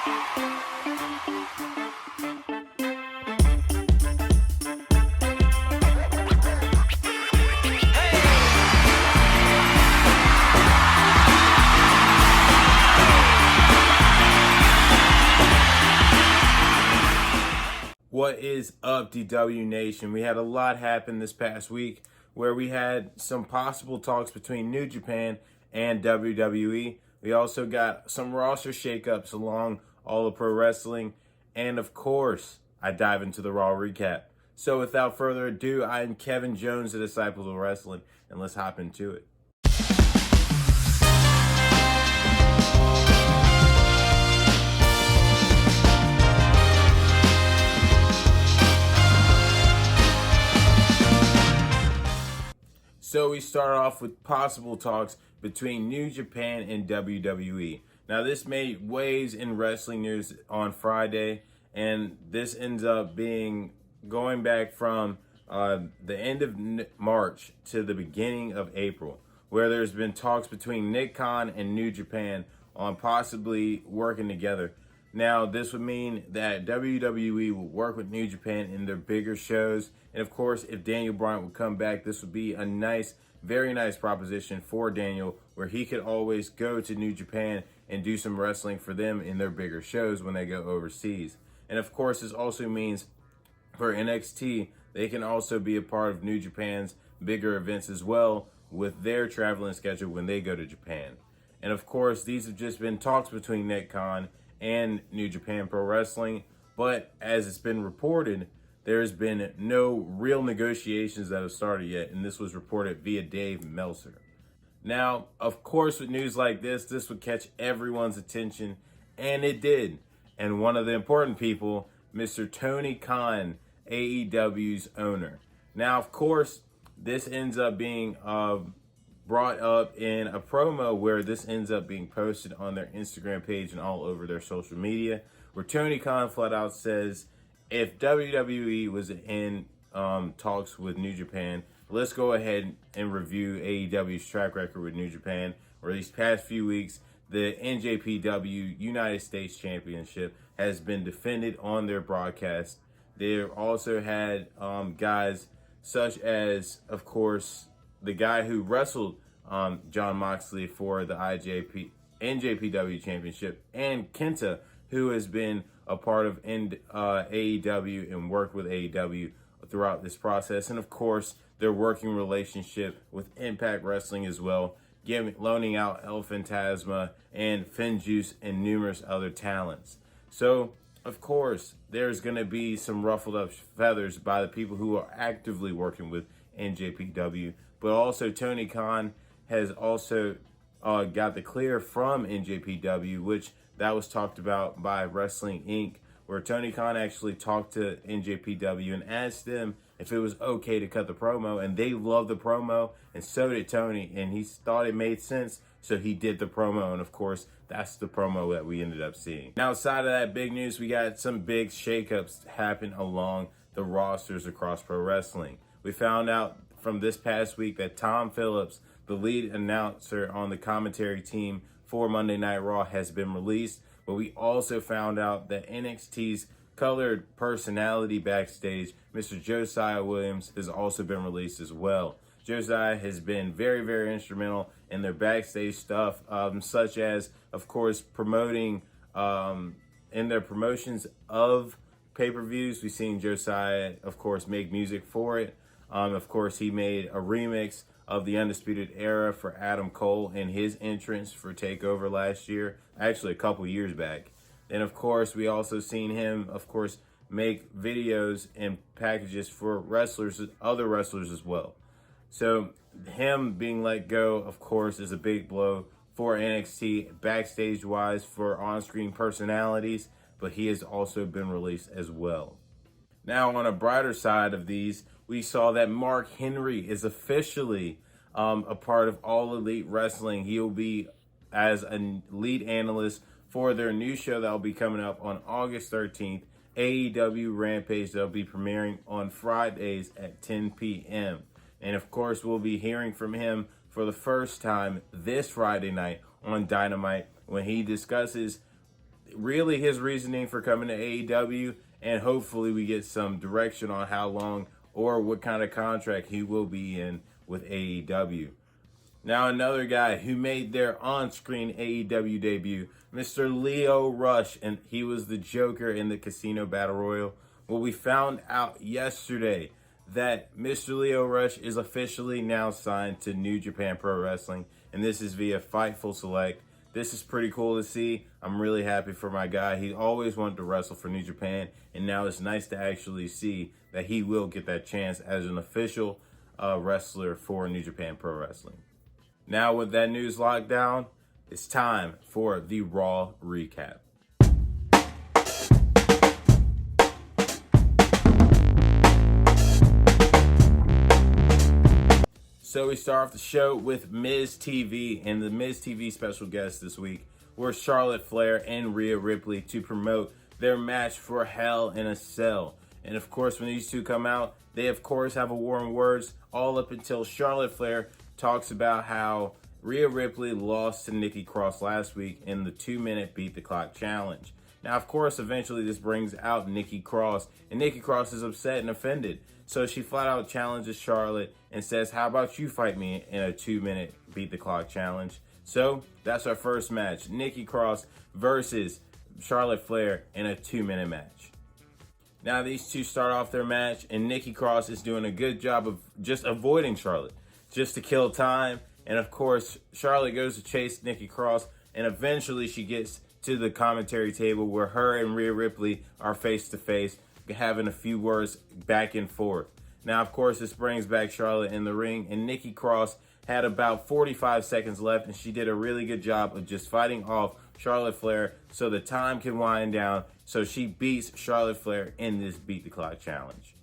What is up, DW Nation? We had a lot happen this past week where we had some possible talks between New Japan and WWE. We also got some roster shakeups along all of pro wrestling. And of course, I dive into the Raw recap. So without further ado, I am Kevin Jones, the Disciples of Wrestling, and let's hop into it. So we start off with possible talks between New Japan and WWE. Now this made waves in wrestling news on Friday, and this ends up being going back from the end of March to the beginning of April, where there's been talks between Nick Khan and New Japan on possibly working together. Now, this would mean that WWE will work with New Japan in their bigger shows. And of course, if Daniel Bryan would come back, this would be a nice, very nice proposition for Daniel, where he could always go to New Japan and do some wrestling for them in their bigger shows when they go overseas. And of course, this also means for NXT, they can also be a part of New Japan's bigger events as well with their traveling schedule when they go to Japan. And of course, these have just been talks between Nick Khan and New Japan Pro Wrestling, but as it's been reported, there's been no real negotiations that have started yet, and this was reported via Dave Meltzer. Now, of course, with news like this would catch everyone's attention, and it did. And one of the important people, Mr. Tony Khan, AEW's owner. Now, of course, this ends up being brought up in a promo where this ends up being posted on their Instagram page and all over their social media, where Tony Khan flat out says, if WWE was in talks with New Japan, let's go ahead and review AEW's track record with New Japan, where these past few weeks, the NJPW United States Championship has been defended on their broadcast. They've also had guys such as, of course, the guy who wrestled Jon Moxley for the NJPW Championship, and Kenta, who has been a part of AEW and worked with AEW throughout this process. And of course, their working relationship with Impact Wrestling as well, loaning out El Fantasma and Finjuice and numerous other talents. So, of course, there's going to be some ruffled up feathers by the people who are actively working with NJPW. But also, Tony Khan has also got the clear from NJPW, which that was talked about by Wrestling Inc., where Tony Khan actually talked to NJPW and asked them if it was okay to cut the promo, and they loved the promo, and so did Tony, and he thought it made sense, so he did the promo, and of course, that's the promo that we ended up seeing. Now, outside of that big news, we got some big shakeups happen along the rosters across pro wrestling. We found out from this past week that Tom Phillips, the lead announcer on the commentary team for Monday Night Raw, has been released. But we also found out that NXT's colored personality backstage, Mr. Josiah Williams, has also been released as well. Josiah has been very, very instrumental in their backstage stuff, such as, of course, promoting in their promotions of pay-per-views. We've seen Josiah, of course, make music for it. Of course, he made a remix of the Undisputed Era for Adam Cole and his entrance for TakeOver last year, actually a couple years back. And of course, we also seen him, of course, make videos and packages for wrestlers, other wrestlers as well. So him being let go, of course, is a big blow for NXT backstage-wise for on-screen personalities, but he has also been released as well. Now, on a brighter side of these, we saw that Mark Henry is officially a part of All Elite Wrestling. He'll be as a lead analyst for their new show that will be coming up on August 13th, AEW Rampage. They'll be premiering on Fridays at 10 p.m. And of course, we'll be hearing from him for the first time this Friday night on Dynamite when he discusses really his reasoning for coming to AEW, and hopefully we get some direction on how long or what kind of contract he will be in with AEW. Now another guy who made their on-screen AEW debut, Mr. Lio Rush, and he was the Joker in the Casino Battle Royal. Well, we found out yesterday that Mr. Lio Rush is officially now signed to New Japan Pro Wrestling, and this is via Fightful Select. This is pretty cool to see. I'm really happy for my guy. He always wanted to wrestle for New Japan, and now it's nice to actually see that he will get that chance as an official wrestler for New Japan Pro Wrestling. Now with that news locked down, it's time for the Raw recap. So we start off the show with Miz TV, and the Miz TV special guests this week were Charlotte Flair and Rhea Ripley to promote their match for Hell in a Cell. And of course, when these two come out, they of course have a war in words, all up until Charlotte Flair talks about how Rhea Ripley lost to Nikki Cross last week in the 2-minute Beat the Clock challenge. Now, of course, eventually this brings out Nikki Cross, and Nikki Cross is upset and offended. So she flat out challenges Charlotte and says, how about you fight me in a 2-minute Beat the Clock challenge? So that's our first match, Nikki Cross versus Charlotte Flair in a 2-minute match. Now these two start off their match, and Nikki Cross is doing a good job of just avoiding Charlotte, just to kill time. And of course, Charlotte goes to chase Nikki Cross, and eventually she gets to the commentary table where her and Rhea Ripley are face to face, having a few words back and forth. Now, of course, this brings back Charlotte in the ring, and Nikki Cross had about 45 seconds left, and she did a really good job of just fighting off Charlotte Flair so the time can wind down, so she beats Charlotte Flair in this Beat the Clock challenge.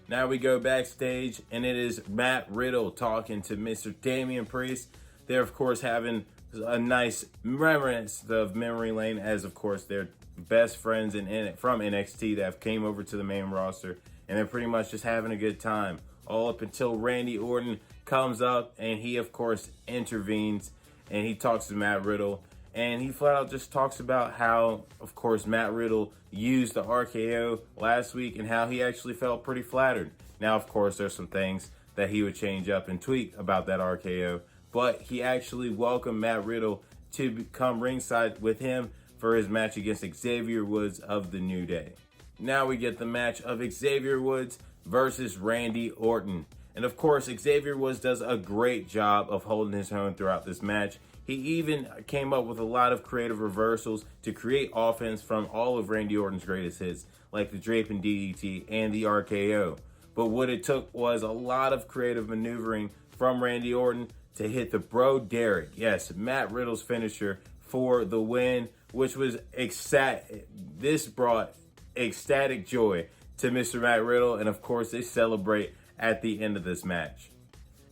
Now we go backstage, and it is Matt Riddle talking to Mr. Damian Priest. They're, of course, having a nice remembrance of memory lane, as, of course, they're best friends from NXT that have came over to the main roster, and they're pretty much just having a good time, all up until Randy Orton comes up, and he, of course, intervenes, and he talks to Matt Riddle, and he flat out just talks about how, of course, Matt Riddle used the RKO last week and how he actually felt pretty flattered. Now, of course, there's some things that he would change up and tweak about that RKO, but he actually welcomed Matt Riddle to become ringside with him for his match against Xavier Woods of the New Day. Now we get the match of Xavier Woods versus Randy Orton. And of course, Xavier Woods does a great job of holding his own throughout this match. He even came up with a lot of creative reversals to create offense from all of Randy Orton's greatest hits, like the draping DDT and the RKO. But what it took was a lot of creative maneuvering from Randy Orton to hit the Bro Derek, yes, Matt Riddle's finisher, for the win, which was ecstatic. This brought ecstatic joy to Mr. Matt Riddle, and of course they celebrate at the end of this match.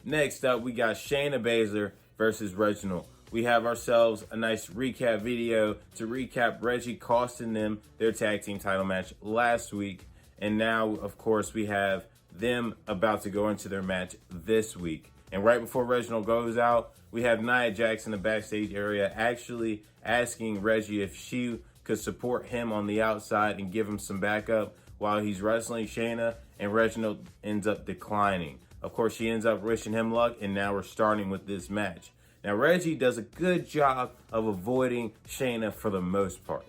Next up, we got Shayna Baszler versus Reginald. We have ourselves a nice recap video to recap Reggie costing them their tag team title match last week, and now, of course, we have them about to go into their match this week. And right before Reginald goes out, we have Nia Jax in the backstage area actually asking Reggie if she could support him on the outside and give him some backup while he's wrestling Shayna, and Reginald ends up declining. Of course, she ends up wishing him luck, and now we're starting with this match. Now, Reggie does a good job of avoiding Shayna for the most part,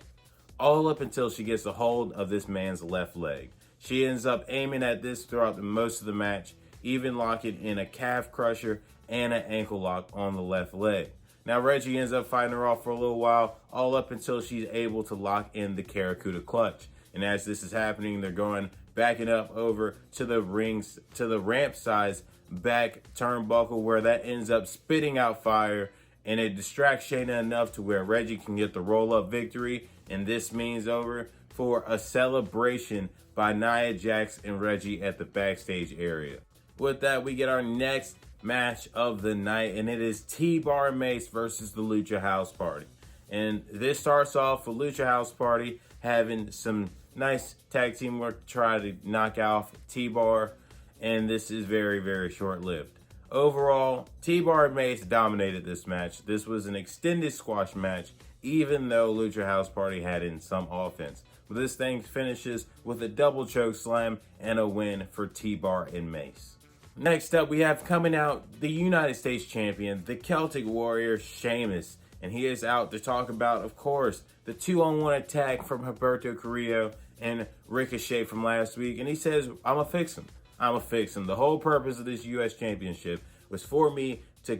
all up until she gets a hold of this man's left leg. She ends up aiming at this throughout most of the match, even locking in a calf crusher and an ankle lock on the left leg. Now, Reggie ends up fighting her off for a little while, all up until she's able to lock in the Karakuda clutch. And as this is happening, they're backing up over to the ramp size back turnbuckle, where that ends up spitting out fire, and it distracts Shayna enough to where Reggie can get the roll-up victory, and this means over for a celebration by Nia Jax and Reggie at the backstage area. With that, we get our next match of the night, and it is T-Bar Mace versus the Lucha House Party. And this starts off with Lucha House Party having some nice tag team work to try to knock off T-Bar, and this is very, very short-lived. Overall, T-Bar and Mace dominated this match. This was an extended squash match, even though Lucha House Party had in some offense. But this thing finishes with a double choke slam and a win for T-Bar and Mace. Next up, we have coming out the United States Champion, the Celtic Warrior, Sheamus. And he is out to talk about, of course, the 2-on-1 attack from Humberto Carrillo and Ricochet from last week. And he says, I'm going to fix him. I'm going to fix him. The whole purpose of this U.S. Championship was for me to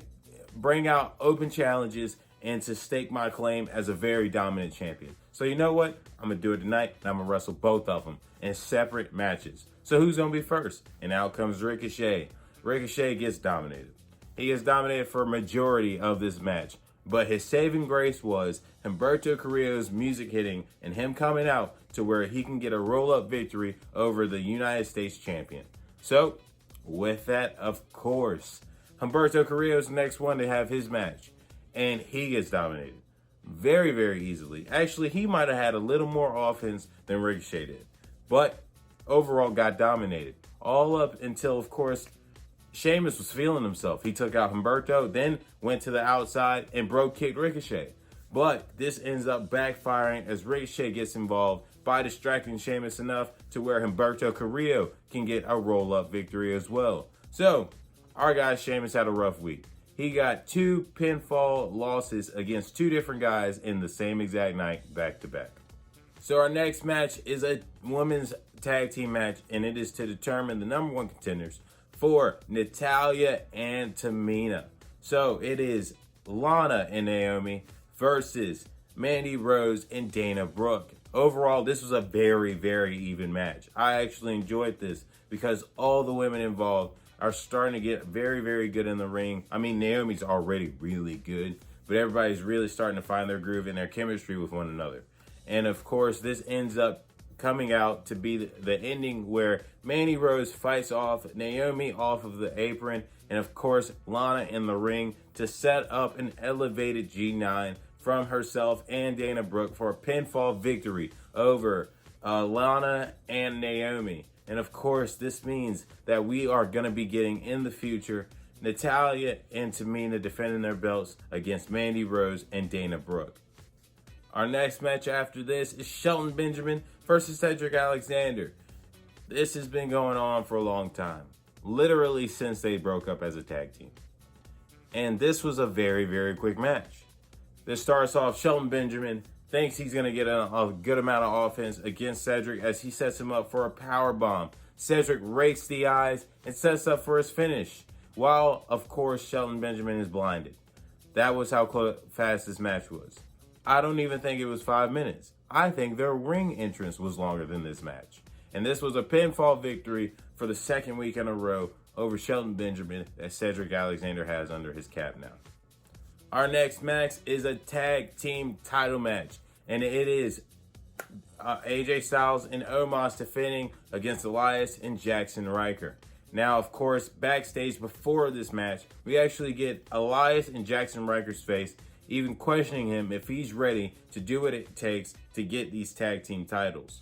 bring out open challenges and to stake my claim as a very dominant champion. So you know what? I'm going to do it tonight, and I'm going to wrestle both of them in separate matches. So who's going to be first? And out comes Ricochet. Ricochet gets dominated. He gets dominated for a majority of this match. But his saving grace was Humberto Carrillo's music hitting and him coming out to where he can get a roll-up victory over the United States Champion. So, with that, of course, Humberto Carrillo's the next one to have his match. And he gets dominated very, very easily. Actually, he might have had a little more offense than Ricochet did. But overall got dominated. All up until, of course, Sheamus was feeling himself. He took out Humberto, then went to the outside and kicked Ricochet. But this ends up backfiring as Ricochet gets involved by distracting Sheamus enough to where Humberto Carrillo can get a roll-up victory as well. So, our guy Sheamus had a rough week. He got 2 pinfall losses against 2 different guys in the same exact night, back-to-back. So our next match is a women's tag team match, and it is to determine the number 1 contenders for Natalya and Tamina. So it is Lana and Naomi versus Mandy Rose and Dana Brooke. Overall, this was a very, very even match. I actually enjoyed this because all the women involved are starting to get very, very good in the ring. I mean, Naomi's already really good, but everybody's really starting to find their groove and their chemistry with one another. And of course, this ends up coming out to be the ending where Mandy Rose fights off Naomi off of the apron, and of course Lana in the ring to set up an elevated G9 from herself and Dana Brooke for a pinfall victory over Lana and Naomi. And of course this means that we are going to be getting in the future Natalya and Tamina defending their belts against Mandy Rose and Dana Brooke. Our next match after this is Shelton Benjamin versus Cedric Alexander. This has been going on for a long time, literally since they broke up as a tag team. And this was a very, very quick match. This starts off Shelton Benjamin thinks he's going to get a good amount of offense against Cedric as he sets him up for a power bomb. Cedric rakes the eyes and sets up for his finish, while, of course, Shelton Benjamin is blinded. That was how fast this match was. I don't even think it was 5 minutes. I think their ring entrance was longer than this match. And this was a pinfall victory for the 2nd week in a row over Shelton Benjamin that Cedric Alexander has under his cap now. Our next match is a tag team title match. And it is AJ Styles and Omos defending against Elias and Jackson Ryker. Now, of course, backstage before this match, we actually get Elias and Jackson Ryker's face even questioning him if he's ready to do what it takes to get these tag team titles.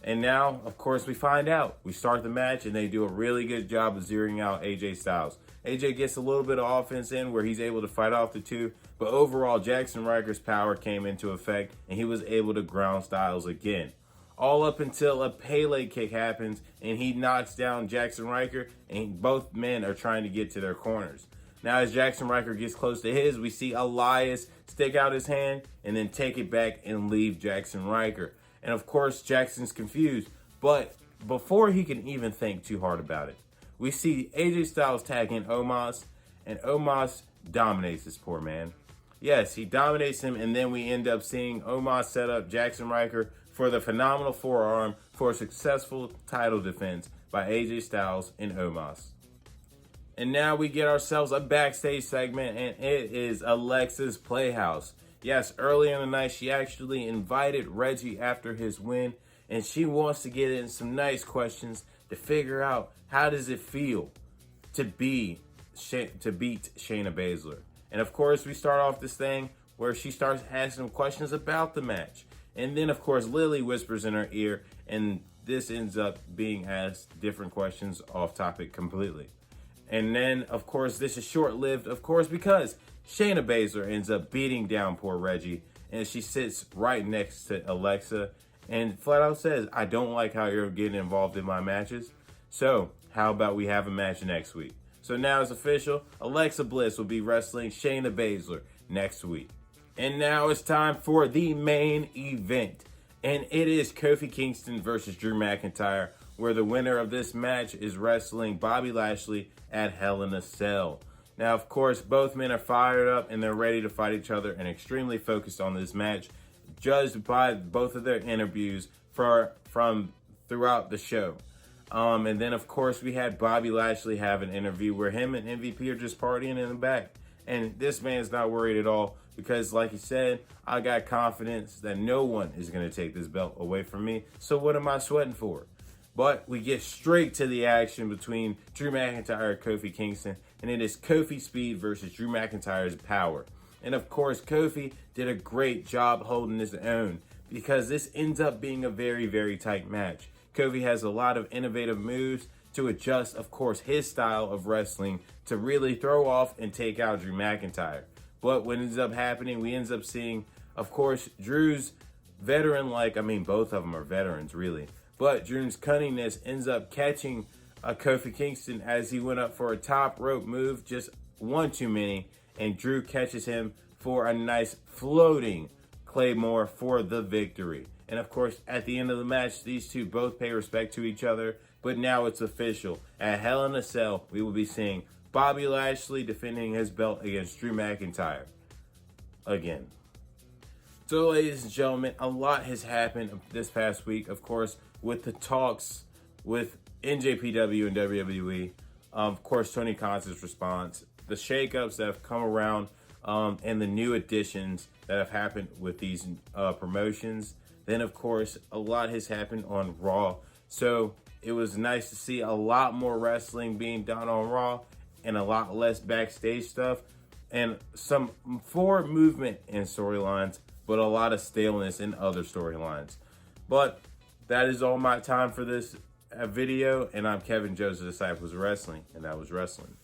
And now, of course, we find out. We start the match, and they do a really good job of zeroing out AJ Styles. AJ gets a little bit of offense in where he's able to fight off the two, but overall, Jackson Ryker's power came into effect, and he was able to ground Styles again. All up until a Pele kick happens, and he knocks down Jackson Ryker, and both men are trying to get to their corners. Now, as Jackson Ryker gets close to his, we see Elias stick out his hand and then take it back and leave Jackson Ryker. And of course, Jackson's confused, but before he can even think too hard about it, we see AJ Styles tagging Omos, and Omos dominates this poor man. Yes, he dominates him, and then we end up seeing Omos set up Jackson Ryker for the phenomenal forearm for a successful title defense by AJ Styles and Omos. And now we get ourselves a backstage segment, and it is Alexa's Playhouse. Yes, earlier in the night, she actually invited Reggie after his win, and she wants to get in some nice questions to figure out how does it feel to beat Shayna Baszler. And of course, we start off this thing where she starts asking him questions about the match. And then, of course, Lily whispers in her ear, and this ends up being asked different questions off topic completely. And then, of course, this is short-lived, of course, because Shayna Baszler ends up beating down poor Reggie, and she sits right next to Alexa and flat out says, I don't like how you're getting involved in my matches. So how about we have a match next week? So now it's official. Alexa Bliss will be wrestling Shayna Baszler next week. And now it's time for the main event. And it is Kofi Kingston versus Drew McIntyre, where the winner of this match is wrestling Bobby Lashley at Hell in a Cell. Now, of course, both men are fired up and they're ready to fight each other and extremely focused on this match, judged by both of their interviews from throughout the show. And then, of course, we had Bobby Lashley have an interview where him and MVP are just partying in the back. And this man's not worried at all because, like he said, I got confidence that no one is going to take this belt away from me. So what am I sweating for? But we get straight to the action between Drew McIntyre and Kofi Kingston. And it is Kofi's speed versus Drew McIntyre's power. And of course, Kofi did a great job holding his own because this ends up being a very, very tight match. Kofi has a lot of innovative moves to adjust, of course, his style of wrestling to really throw off and take out Drew McIntyre. But what ends up happening, we ends up seeing, of course, Drew's both of them are veterans, really. But Drew's cunningness ends up catching Kofi Kingston as he went up for a top rope move, just one too many, and Drew catches him for a nice floating Claymore for the victory. And of course, at the end of the match, these two both pay respect to each other, but now it's official. At Hell in a Cell, we will be seeing Bobby Lashley defending his belt against Drew McIntyre again. So, ladies and gentlemen, a lot has happened this past week, of course, with the talks with NJPW and WWE. Of course, Tony Khan's response, the shakeups that have come around, and the new additions that have happened with these promotions. Then, of course, a lot has happened on Raw. So it was nice to see a lot more wrestling being done on Raw and a lot less backstage stuff and some forward movement in storylines, but a lot of staleness in other storylines. But that is all my time for this video, and I'm Kevin Joe's Disciples of Wrestling, and that was wrestling.